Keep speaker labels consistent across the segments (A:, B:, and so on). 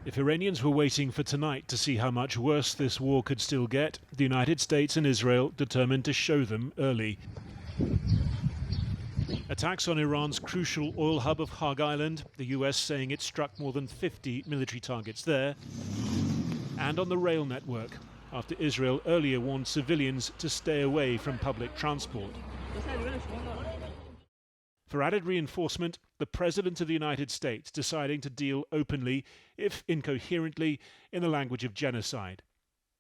A: If Iranians were waiting for tonight to see how much worse this war could still get, the United States and Israel determined to show them early. Attacks on Iran's crucial oil hub of Kharg Island, the US saying it struck more than 50 military targets there, and on the rail network, after Israel earlier warned civilians to stay away from public transport. For added reinforcement, the President of the United States deciding to deal openly, if incoherently, in the language of genocide.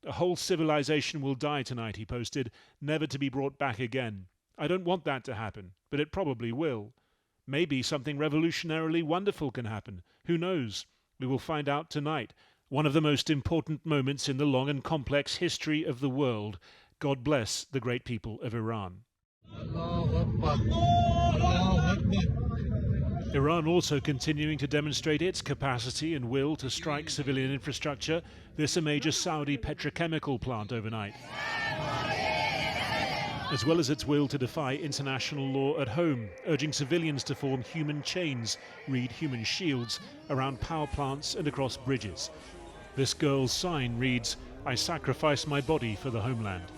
A: A whole civilization will die tonight, he posted, never to be brought back again. I don't want that to happen, but it probably will. Maybe something revolutionarily wonderful can happen. Who knows? We will find out tonight. One of the most important moments in the long and complex history of the world. God bless the great people of Iran. Iran also continuing to demonstrate its capacity and will to strike civilian infrastructure, this a major Saudi petrochemical plant overnight, as well as its will to defy international law at home, urging civilians to form human chains, read human shields, around power plants and across bridges. This girl's sign reads, "I sacrifice my body for the homeland."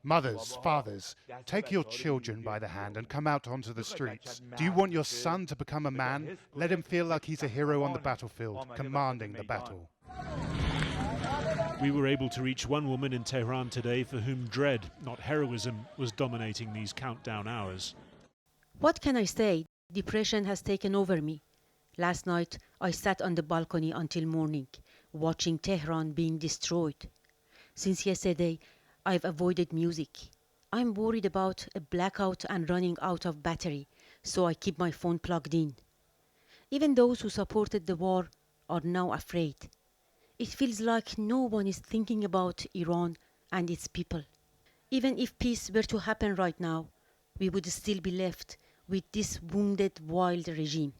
B: Mothers, fathers, take your children by the hand and come out onto the streets. Do you want your son to become a man? Let him feel like he's a hero on the battlefield, commanding the battle.
A: We were able to reach one woman in Tehran today for whom dread, not heroism, was dominating these countdown hours.
C: What can I say? Depression has taken over me. Last night, I sat on the balcony until morning, watching Tehran being destroyed. Since yesterday, I've avoided music. I'm worried about a blackout and running out of battery, so I keep my phone plugged in. Even those who supported the war are now afraid. It feels like no one is thinking about Iran and its people. Even if peace were to happen right now, we would still be left with this wounded, wild regime.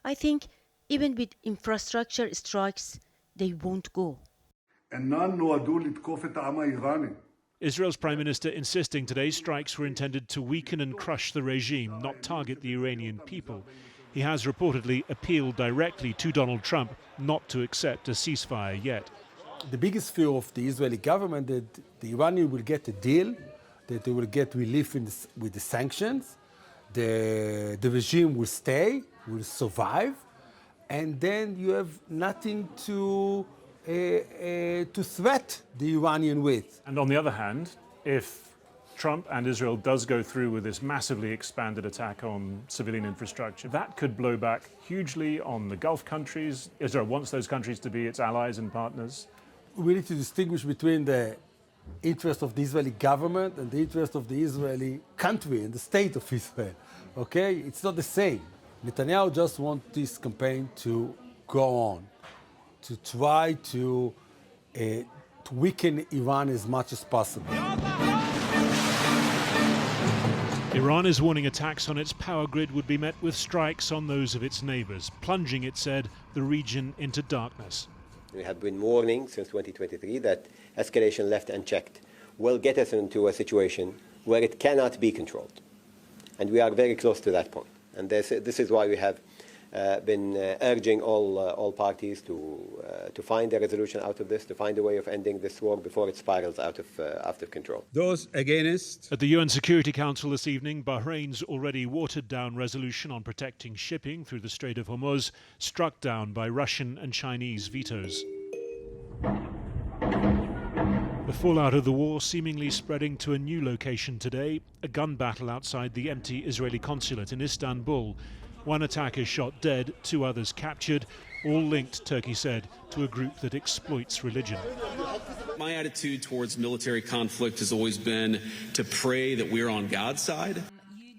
C: I think even with infrastructure strikes, they won't go.
A: Israel's Prime Minister insisting today's strikes were intended to weaken and crush the regime, not target the Iranian people. He has reportedly appealed directly to Donald Trump not to accept a ceasefire yet.
D: The biggest fear of the Israeli government that the Iranians will get a deal, that they will get relief with the sanctions, the regime will stay, will survive, and then you have nothing to threat the Iranian with.
A: And on the other hand, if Trump and Israel does go through with this massively expanded attack on civilian infrastructure, that could blow back hugely on the Gulf countries. Israel wants those countries to be its allies and partners.
D: We need to distinguish between the interest of the Israeli government and the interest of the Israeli country and the state of Israel. Okay? It's not the same. Netanyahu just wants this campaign to go on, to try to weaken Iran as much as possible.
A: Iran is warning attacks on its power grid would be met with strikes on those of its neighbours, plunging, it said, the region into darkness.
E: We have been warning since 2023 that escalation left unchecked will get us into a situation where it cannot be controlled. And we are very close to that point. And this is why we have been urging all parties to find a resolution out of this, to find a way of ending this war before it spirals out of control.
F: Those against.
A: At the UN Security Council this evening, Bahrain's already watered-down resolution on protecting shipping through the Strait of Hormuz struck down by Russian and Chinese vetoes. The fallout of the war seemingly spreading to a new location today, a gun battle outside the empty Israeli consulate in Istanbul. One attacker shot dead, 2 others captured, all linked, Turkey said, to a group that exploits religion.
G: My attitude towards military conflict has always been to pray that we're on God's side.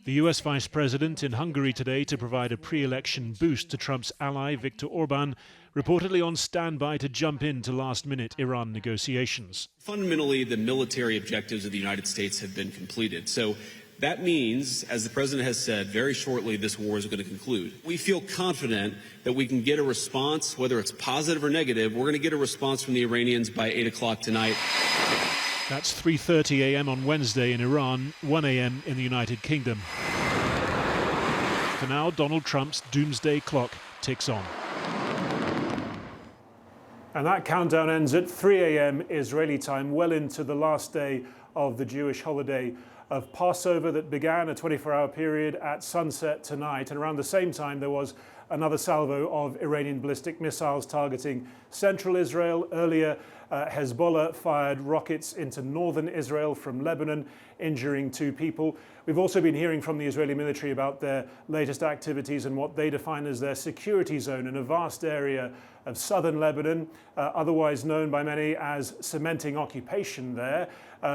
A: The US Vice President in Hungary today to provide a pre-election boost to Trump's ally, Viktor Orban, reportedly on standby to jump into last-minute Iran negotiations.
G: Fundamentally, the military objectives of the United States have been completed. So that means, as the President has said, very shortly this war is going to conclude. We feel confident that we can get a response, whether it's positive or negative. We're going to get a response from the Iranians by 8 o'clock tonight.
A: That's 3:30 a.m. on Wednesday in Iran, 1 a.m. in the United Kingdom. For now, Donald Trump's doomsday clock ticks on. And that countdown ends at 3 a.m. Israeli time, well into the last day of the Jewish holiday of Passover that began a 24-hour period at sunset tonight. And around the same time, there was another salvo of Iranian ballistic missiles targeting central Israel. Earlier, Hezbollah fired rockets into northern Israel from Lebanon, injuring 2 people. We've also been hearing from the Israeli military about their latest activities and what they define as their security zone in a vast area of southern Lebanon, otherwise known by many as cementing occupation there.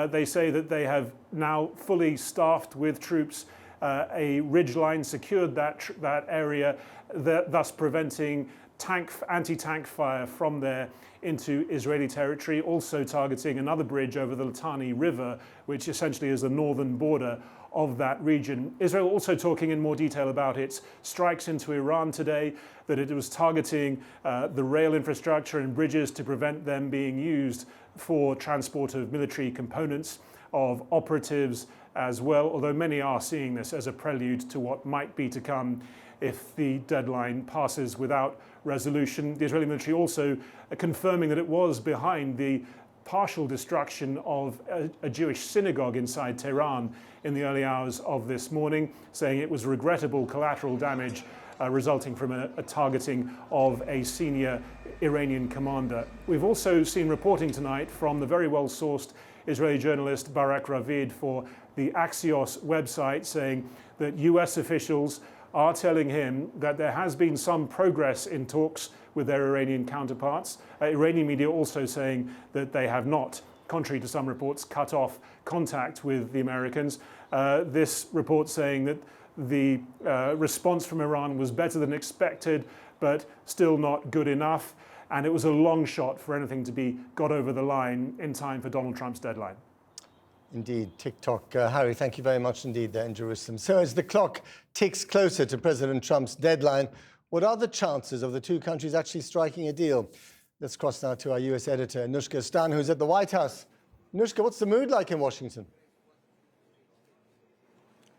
A: They say that they have now fully staffed with troops a ridgeline, secured that area, thus preventing anti-tank fire from there into Israeli territory, also targeting another bridge over the Litani River, which essentially is the northern border of that region. Israel also talking in more detail about its strikes into Iran today, that it was targeting the rail infrastructure and bridges to prevent them being used for transport of military components, of operatives as well, although many are seeing this as a prelude to what might be to come if the deadline passes without resolution. The Israeli military also confirming that it was behind the partial destruction of a Jewish synagogue inside Tehran in the early hours of this morning, saying it was regrettable collateral damage resulting from a targeting of a senior Iranian commander. We've also seen reporting tonight from the very well-sourced Israeli journalist Barak Ravid for the Axios website, saying that US officials are telling him that there has been some progress in talks with their Iranian counterparts. Iranian media also saying that they have not, contrary to some reports, cut off contact with the Americans. This report saying that the response from Iran was better than expected, but still not good enough. And it was a long shot for anything to be got over the line in time for Donald Trump's deadline.
F: Indeed, TikTok. Harry, thank you very much indeed there in Jerusalem. So as the clock ticks closer to President Trump's deadline, what are the chances of the 2 countries actually striking a deal? Let's cross now to our US editor, Anushka Stan, who's at the White House. Anushka, what's the mood like in Washington?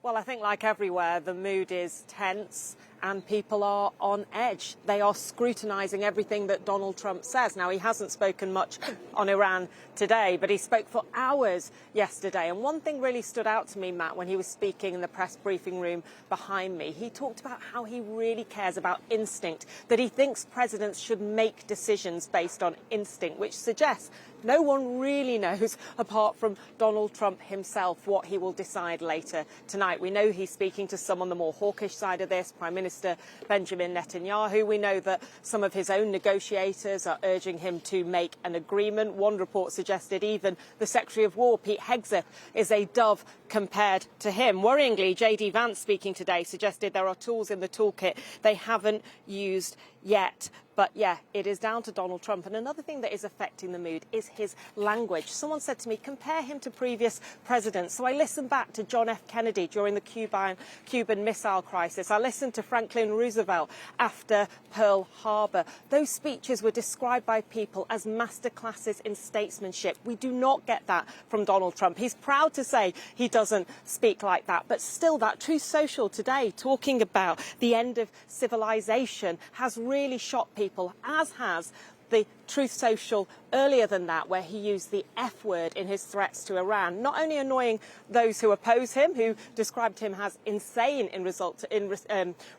H: Well, I think like everywhere, the mood is tense and people are on edge. They are scrutinising everything that Donald Trump says. Now, he hasn't spoken much on Iran today, but he spoke for hours yesterday. And one thing really stood out to me, Matt, when he was speaking in the press briefing room behind me. He talked about how he really cares about instinct, that he thinks presidents should make decisions based on instinct, which suggests no one really knows, apart from Donald Trump himself, what he will decide later tonight. We know he's speaking to some on the more hawkish side of this, Prime Minister Benjamin Netanyahu. We know that some of his own negotiators are urging him to make an agreement. One report suggested even the Secretary of War, Pete Hegseth, is a dove compared to him. Worryingly, J.D. Vance, speaking today, suggested there are tools in the toolkit they haven't used yet. But yeah, it is down to Donald Trump. And another thing that is affecting the mood is his language. Someone said to me, compare him to previous presidents. So I listened back to John F. Kennedy during the Cuban Missile Crisis. I listened to Franklin Roosevelt after Pearl Harbor. Those speeches were described by people as masterclasses in statesmanship. We do not get that from Donald Trump. He's proud to say he doesn't speak like that. But still, that Truth Social today, talking about the end of civilization, has really shocked people, as has the Truth Social earlier than that, where he used the F word in his threats to Iran, not only annoying those who oppose him, who described him as insane in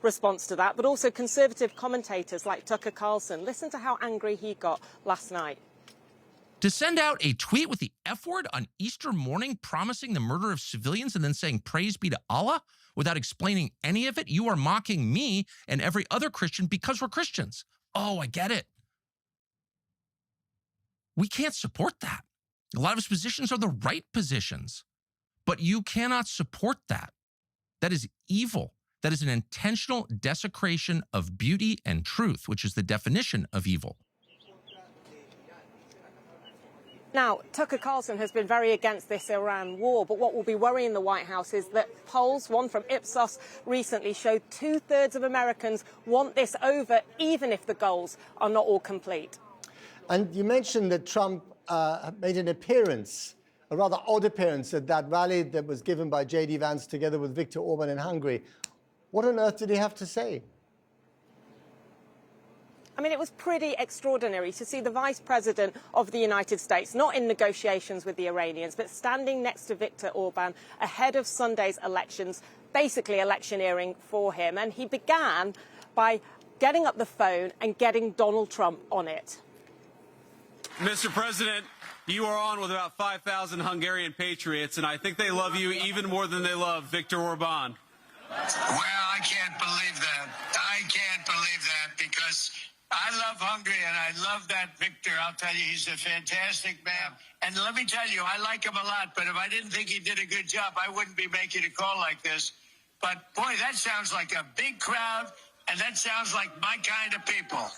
H: response to that, but also conservative commentators like Tucker Carlson. Listen to how angry he got last night.
I: To send out a tweet with the F word on Easter morning promising the murder of civilians and then saying praise be to Allah without explaining any of it, you are mocking me and every other Christian because we're Christians. Oh, I get it. We can't support that. A lot of his positions are the right positions, but you cannot support that. That is evil. That is an intentional desecration of beauty and truth, which is the definition of evil.
H: Now, Tucker Carlson has been very against this Iran war, but what will be worrying the White House is that polls, one from Ipsos recently, showed 2/3 of Americans want this over, even if the goals are not all complete.
F: And you mentioned that Trump made an appearance, a rather odd appearance, at that rally that was given by J.D. Vance together with Viktor Orban in Hungary. What on earth did he have to say?
H: I mean, it was pretty extraordinary to see the Vice President of the United States, not in negotiations with the Iranians, but standing next to Viktor Orban ahead of Sunday's elections, basically electioneering for him. And he began by getting up the phone and getting Donald Trump on it.
G: Mr. President, you are on with about 5,000 Hungarian patriots, and I think they love you even more than they love Viktor Orban.
J: Well, I can't believe that. I can't believe that because I love Hungary and I love that Viktor. I'll tell you, he's a fantastic man. And let me tell you, I like him a lot, but if I didn't think he did a good job, I wouldn't be making a call like this. But boy, that sounds like a big crowd, and that sounds like my kind of people.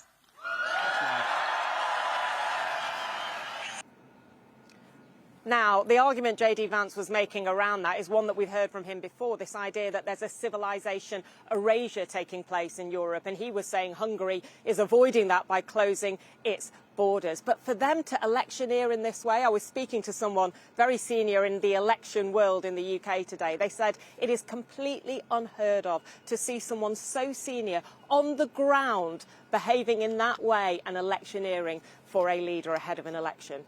H: Now, the argument J.D. Vance was making around that is one that we've heard from him before, this idea that there's a civilization erasure taking place in Europe. And he was saying Hungary is avoiding that by closing its borders. But for them to electioneer in this way, I was speaking to someone very senior in the election world in the UK today. They said it is completely unheard of to see someone so senior on the ground behaving in that way and electioneering for a leader ahead of an election.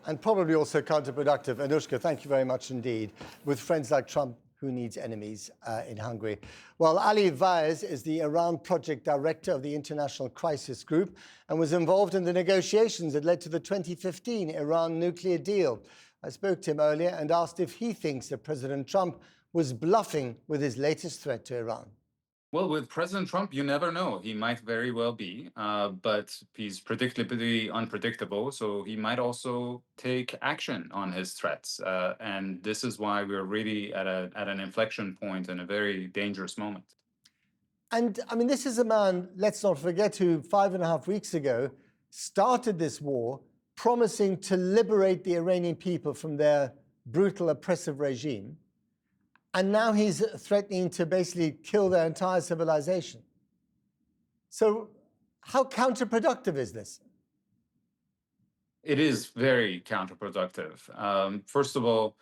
F: And probably also counterproductive. Anushka, thank you very much indeed. With friends like Trump, who needs enemies in Hungary? Well, Ali Vaez is the Iran project director of the International Crisis Group and was involved in the negotiations that led to the 2015 Iran nuclear deal. I spoke to him earlier and asked if he thinks that President Trump was bluffing with his latest threat to Iran.
K: Well, with President Trump, you never know. He might very well be, but he's predictably unpredictable. So he might also take action on his threats. And this is why we're really at an inflection point and a very dangerous moment.
F: And I mean, this is a man, let's not forget, who 5.5 weeks ago started this war promising to liberate the Iranian people from their brutal, oppressive regime. And now he's threatening to basically kill their entire civilization. So how counterproductive is this?
K: It is very counterproductive. First of all,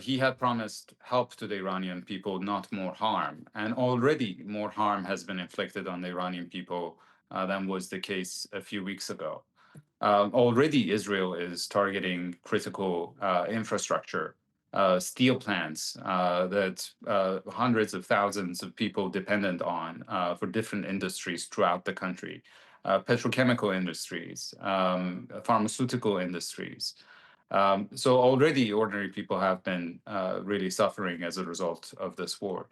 K: he had promised help to the Iranian people, not more harm. And already more harm has been inflicted on the Iranian people than was the case a few weeks ago. Already Israel is targeting critical infrastructure. Steel plants that hundreds of thousands of people dependent on for different industries throughout the country, petrochemical industries, pharmaceutical industries. So already ordinary people have been really suffering as a result of this war.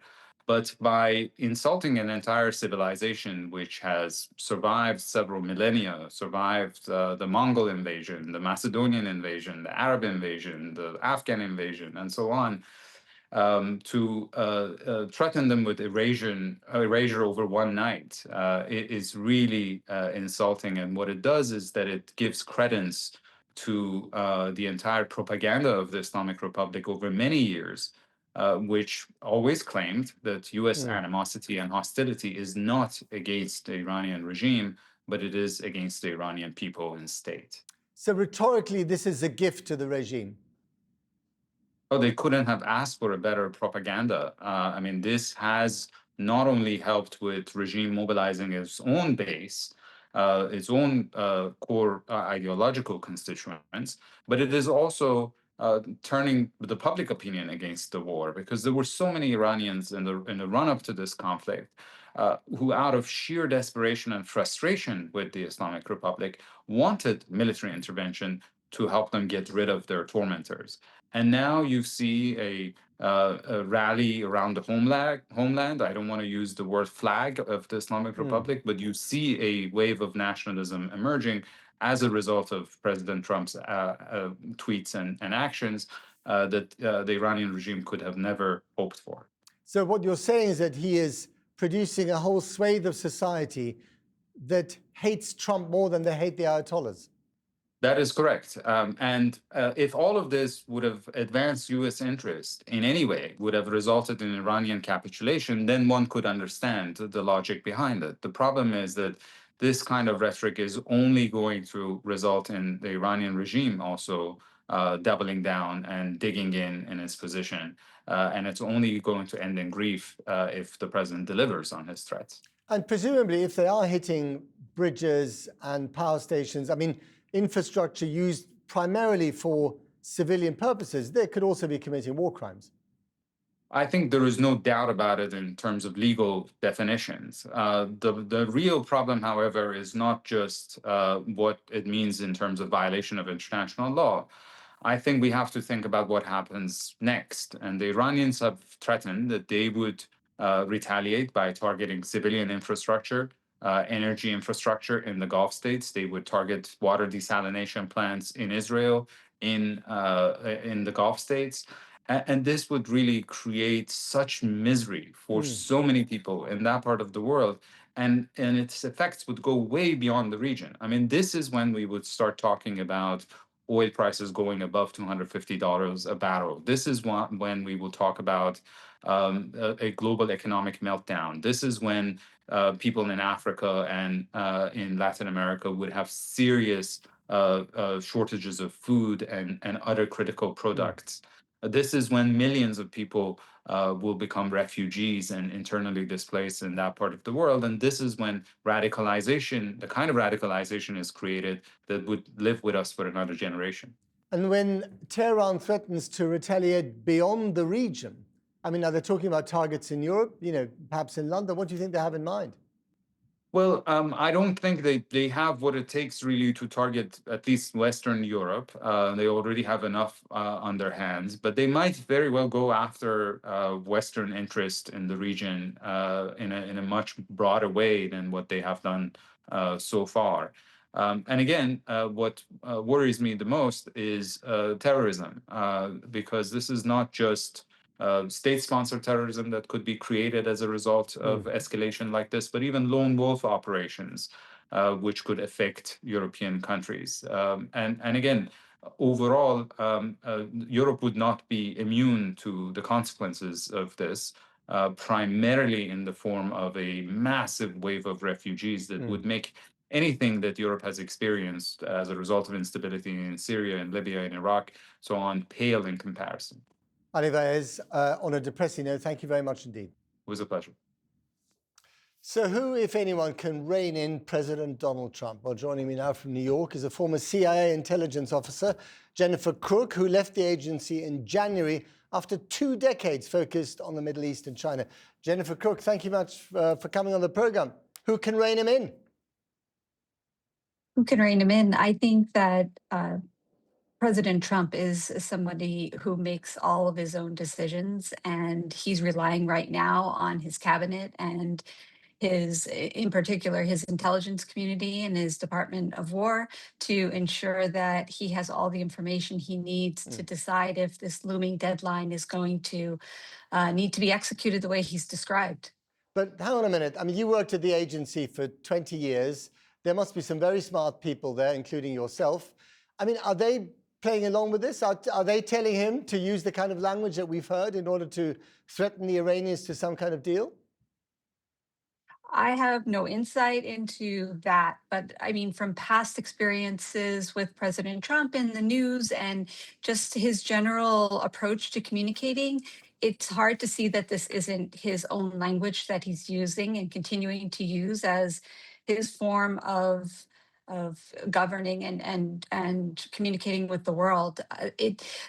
K: But by insulting an entire civilization which has survived several millennia, survived the Mongol invasion, the Macedonian invasion, the Arab invasion, the Afghan invasion, and so on, to threaten them with erasure over one night is really insulting. And what it does is that it gives credence to the entire propaganda of the Islamic Republic over many years, which always claimed that U.S. animosity and hostility is not against the Iranian regime, but it is against the Iranian people and state.
F: So rhetorically, this is a gift to the regime.
K: Oh, they couldn't have asked for a better propaganda. I mean, this has not only helped with regime mobilizing its own base, its own core ideological constituents, but it is also turning the public opinion against the war, because there were so many Iranians in the run-up to this conflict who, out of sheer desperation and frustration with the Islamic Republic, wanted military intervention to help them get rid of their tormentors. And now you see a rally around the homeland. I don't want to use the word flag of the Islamic Republic, but you see a wave of nationalism emerging as a result of President Trump's tweets and actions that the Iranian regime could have never hoped for.
F: So what you're saying is that he is producing a whole swathe of society that hates Trump more than they hate the Ayatollahs.
K: That is correct. And if all of this would have advanced U.S. interest in any way, would have resulted in Iranian capitulation, then one could understand the logic behind it. The problem is that this kind of rhetoric is only going to result in the Iranian regime also doubling down and digging in its position. And it's only going to end in grief if the president delivers on his threats.
F: And presumably, if they are hitting bridges and power stations, I mean, infrastructure used primarily for civilian purposes, they could also be committing war crimes.
K: I think there is no doubt about it in terms of legal definitions. The real problem, however, is not just what it means in terms of violation of international law. I think we have to think about what happens next. And the Iranians have threatened that they would retaliate by targeting civilian infrastructure, energy infrastructure in the Gulf states. They would target water desalination plants in Israel, in the Gulf states. And this would really create such misery for so many people in that part of the world. And its effects would go way beyond the region. I mean, this is when we would start talking about oil prices going above $250 a barrel. This is when we will talk about a global economic meltdown. This is when people in Africa and in Latin America would have serious shortages of food and other critical products. This is when millions of people will become refugees and internally displaced in that part of the world. And this is when radicalization, the kind of radicalization is created that would live with us for another generation.
F: And when Tehran threatens to retaliate beyond the region, I mean, are they talking about targets in Europe, perhaps in London? What do you think they have in mind?
K: Well, I don't think they have what it takes really to target at least Western Europe. They already have enough on their hands, but they might very well go after Western interest in the region in a much broader way than what they have done so far. And again, what worries me the most is terrorism, because this is not just state-sponsored terrorism that could be created as a result of escalation like this, but even lone wolf operations, which could affect European countries. And again, overall, Europe would not be immune to the consequences of this, primarily in the form of a massive wave of refugees that would make anything that Europe has experienced as a result of instability in Syria and Libya and Iraq, so on, pale in comparison.
F: Ali Vaez, on a depressing note, thank you very much indeed.
K: It was a pleasure.
F: So who, if anyone, can rein in President Donald Trump? Well, joining me now from New York is a former CIA intelligence officer, Jennifer Crook, who left the agency in January after 2 decades focused on the Middle East and China. Jennifer Crook, thank you much for coming on the program. Who can rein him in?
L: Who can rein him in? I think that President Trump is somebody who makes all of his own decisions, and he's relying right now on his cabinet and in particular, his intelligence community and his Department of War to ensure that he has all the information he needs to decide if this looming deadline is going to need to be executed the way he's described.
F: But hang on a minute. I mean, you worked at the agency for 20 years. There must be some very smart people there, including yourself. I mean, are they playing along with this? Are they telling him to use the kind of language that we've heard in order to threaten the Iranians to some kind of deal?
L: I have no insight into that, but I mean, from past experiences with President Trump in the news and just his general approach to communicating, it's hard to see that this isn't his own language that he's using and continuing to use as his form of governing and communicating with the world.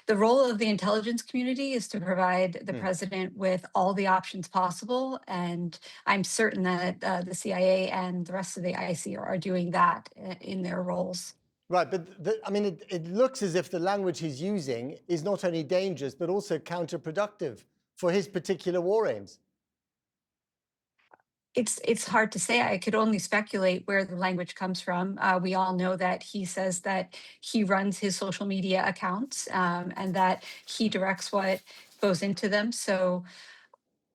L: The role of the intelligence community is to provide the president with all the options possible, and I'm certain that the CIA and the rest of the IC are doing that in their roles.
F: Right, but I mean, it looks as if the language he's using is not only dangerous, but also counterproductive for his particular war aims.
L: It's hard to say. I could only speculate where the language comes from. We all know that he says that he runs his social media accounts and that he directs what goes into them. So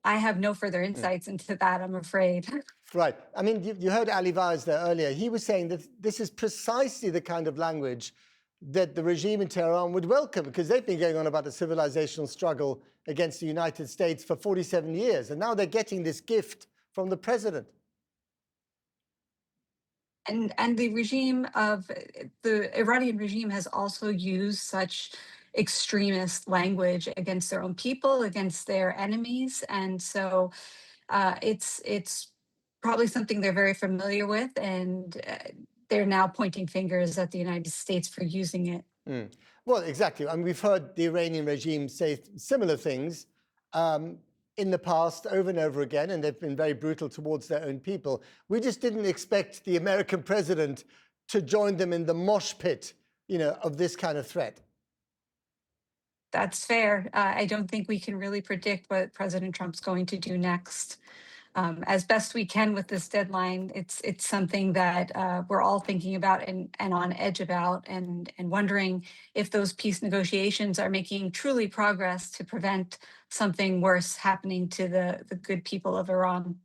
L: I have no further insights into that, I'm afraid.
F: Right. I mean, you heard Ali Vaez there earlier. He was saying that this is precisely the kind of language that the regime in Tehran would welcome, because they've been going on about a civilizational struggle against the United States for 47 years. And now they're getting this gift from the president.
L: And the regime of the Iranian regime has also used such extremist language against their own people, against their enemies. And so it's probably something they're very familiar with, and they're now pointing fingers at the United States for using it.
F: Well, exactly. I mean, we've heard the Iranian regime say similar things in the past over and over again, and they've been very brutal towards their own people. We just didn't expect the American president to join them in the mosh pit, of this kind of threat.
L: That's fair. I don't think we can really predict what President Trump's going to do next. As best we can with this deadline, it's something that we're all thinking about and on edge about, and wondering if those peace negotiations are making truly progress to prevent something worse happening to the good people of Iran.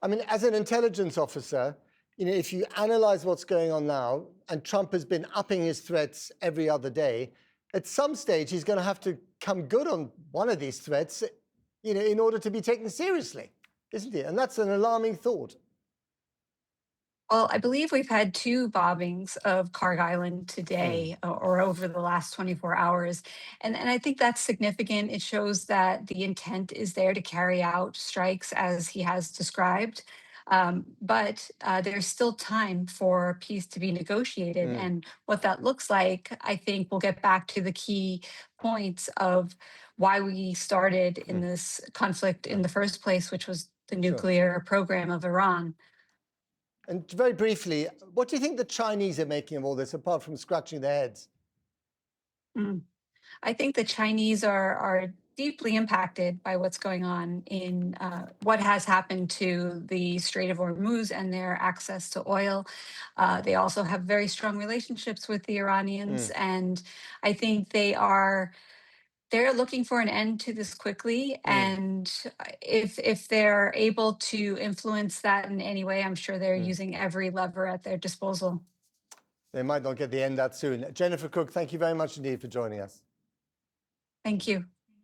F: I mean, as an intelligence officer, if you analyze what's going on now, and Trump has been upping his threats every other day, at some stage he's going to have to come good on one of these threats, in order to be taken seriously, isn't it? And that's an alarming thought.
L: Well, I believe we've had 2 bombings of Kharg Island today, or over the last 24 hours. And I think that's significant. It shows that the intent is there to carry out strikes as he has described. But there's still time for peace to be negotiated. And what that looks like, I think we'll get back to the key points of why we started in this conflict in the first place, which was the nuclear program of Iran.
F: And very briefly, what do you think the Chinese are making of all this, apart from scratching their heads?
L: I think the Chinese are deeply impacted by what's going on in what has happened to the Strait of Hormuz and their access to oil. They also have very strong relationships with the Iranians, and I think they're looking for an end to this quickly. And if they're able to influence that in any way, I'm sure they're using every lever at their disposal.
F: They might not get the end that soon. Jennifer Cook, thank you very much indeed for joining us.
L: Thank you.